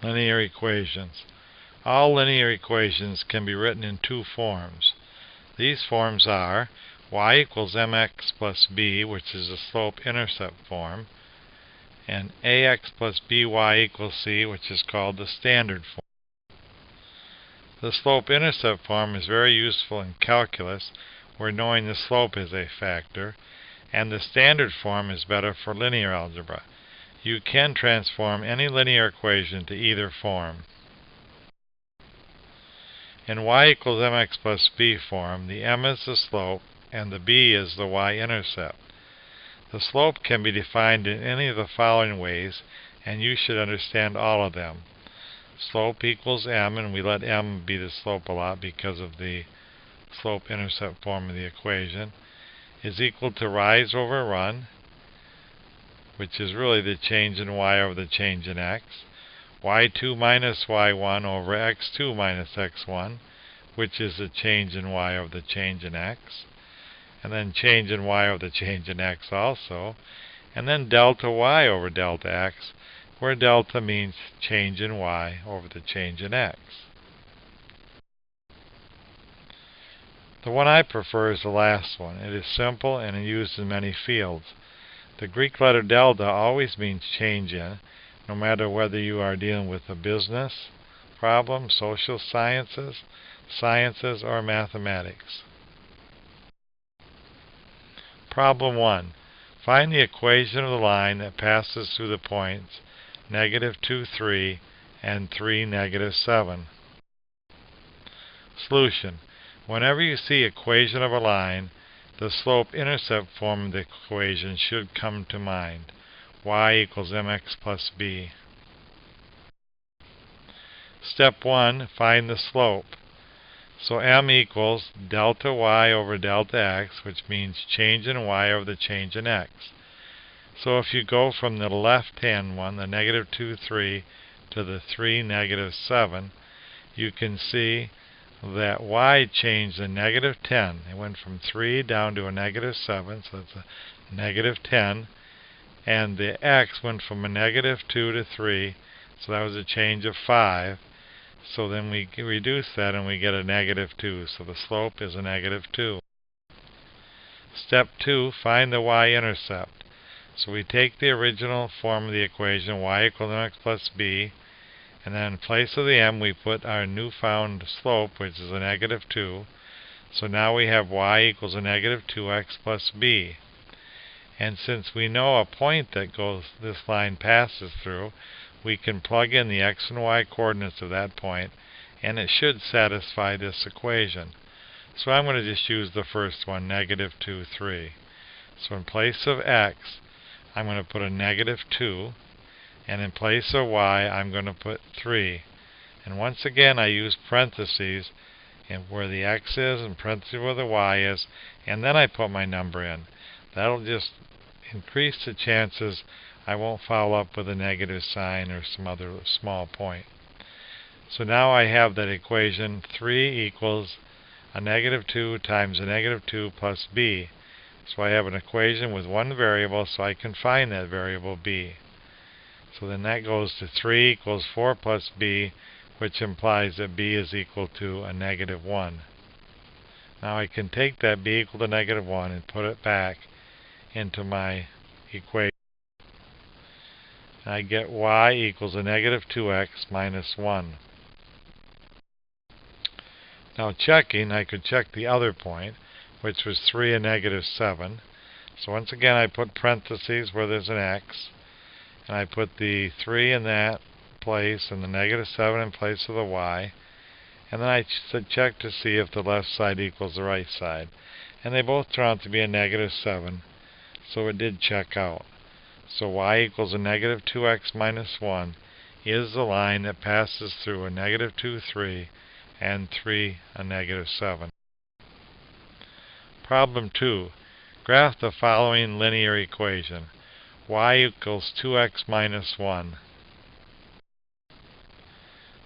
Linear equations. All linear equations can be written in two forms. These forms are y equals mx plus b, which is the slope-intercept form, and ax plus by equals c, which is called the standard form. The slope-intercept form is very useful in calculus, where knowing the slope is a factor, and the standard form is better for linear algebra. You can transform any linear equation to either form. In y equals mx plus b form, the m is the slope and the b is the y-intercept. The slope can be defined in any of the following ways, and you should understand all of them. Slope equals m, and we let m be the slope a lot because of the slope-intercept form of the equation, is equal to rise over run, which is really the change in y over the change in x, y2 minus y1 over x2 minus x1, which is the change in y over the change in x, and then change in y over the change in x also, and then delta y over delta x, where delta means change in y over the change in x. The one I prefer is the last one. It is simple and used in many fields. The Greek letter delta always means change in, no matter whether you are dealing with a business problem, social sciences, or mathematics. Problem 1. Find the equation of the line that passes through the points -2, 3, and 3, -7. Solution. Whenever you see equation of a line, the slope-intercept form of the equation should come to mind. Y equals mx plus b. Step 1. Find the slope. So m equals delta y over delta x, which means change in y over the change in x. So if you go from the left-hand one, the -2, 3, to the 3, -7, you can see that y changed to -10. It went from 3 down to a -7, so it's a -10. And the x went from a -2 to 3, so that was a change of 5. So then we reduce that and we get a -2, so the slope is a -2. Step 2, find the y-intercept. So we take the original form of the equation, y equals mx plus b, and then in place of the m we put our newfound slope, which is a -2. So now we have y equals a -2x plus b. And since we know a point that this line passes through, we can plug in the x and y coordinates of that point, and it should satisfy this equation. So I'm going to just use the first one, -2, 3. So in place of x, I'm going to put a -2, and in place of y, I'm going to put 3. And once again, I use parentheses where the x is and parentheses where the y is, and then I put my number in. That'll just increase the chances I won't follow up with a negative sign or some other small point. So now I have that equation 3 equals a -2 times a -2 plus b. So I have an equation with one variable, so I can find that variable b. So then that goes to 3 equals 4 plus b, which implies that b is equal to a -1. Now I can take that b equal to -1 and put it back into my equation. I get y equals a -2x minus 1. Now checking, I could check the other point, which was 3 and -7. So once again I put parentheses where there's an x, and I put the 3 in that place and the -7 in place of the y, and then I check to see if the left side equals the right side. And they both turn out to be a -7, so it did check out. So y equals a -2x minus 1 is the line that passes through a -2, 3, and 3, a -7. Problem 2. Graph the following linear equation. Y equals 2x minus 1.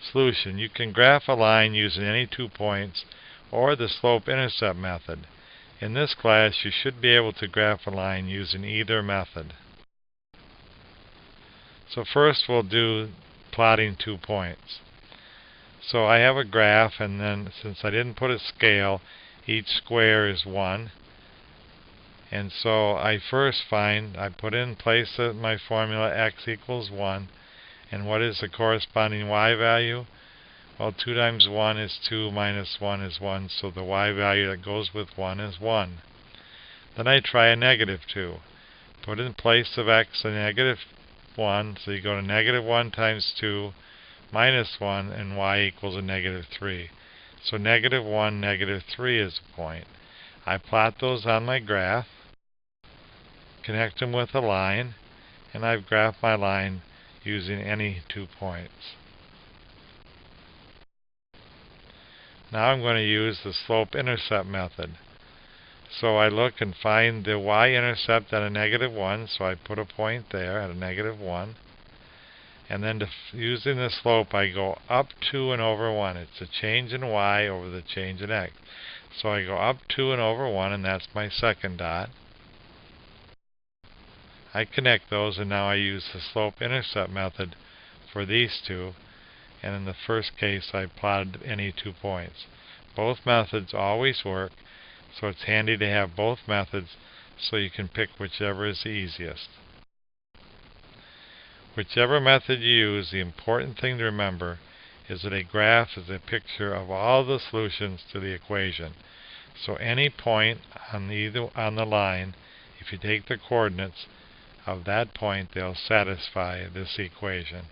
Solution. You can graph a line using any 2 points or the slope-intercept method. In this class, you should be able to graph a line using either method. So first we'll do plotting 2 points. So I have a graph, and then since I didn't put a scale, each square is 1. And so I first I put in place of my formula x equals 1. And what is the corresponding y value? Well, 2 times 1 is 2, minus 1 is 1, so the y value that goes with 1 is 1. Then I try a negative 2. Put in place of x a negative 1, so you go to negative 1 times 2, minus 1, and y equals a negative 3. So negative 1, negative 3 is the point. I plot those on my graph, connect them with a line, and I've graphed my line using any 2 points. Now I'm going to use the slope-intercept method. So I look and find the y-intercept at a negative 1, so I put a point there at a negative 1. And then using the slope, I go up 2 and over 1. It's a change in y over the change in x. So I go up 2 and over 1, and that's my second dot. I connect those, and now I use the slope-intercept method for these two. And in the first case, I plotted any 2 points. Both methods always work, so it's handy to have both methods so you can pick whichever is the easiest. Whichever method you use, the important thing to remember is that a graph is a picture of all the solutions to the equation. So any point on the line, if you take the coordinates of that point, they'll satisfy this equation.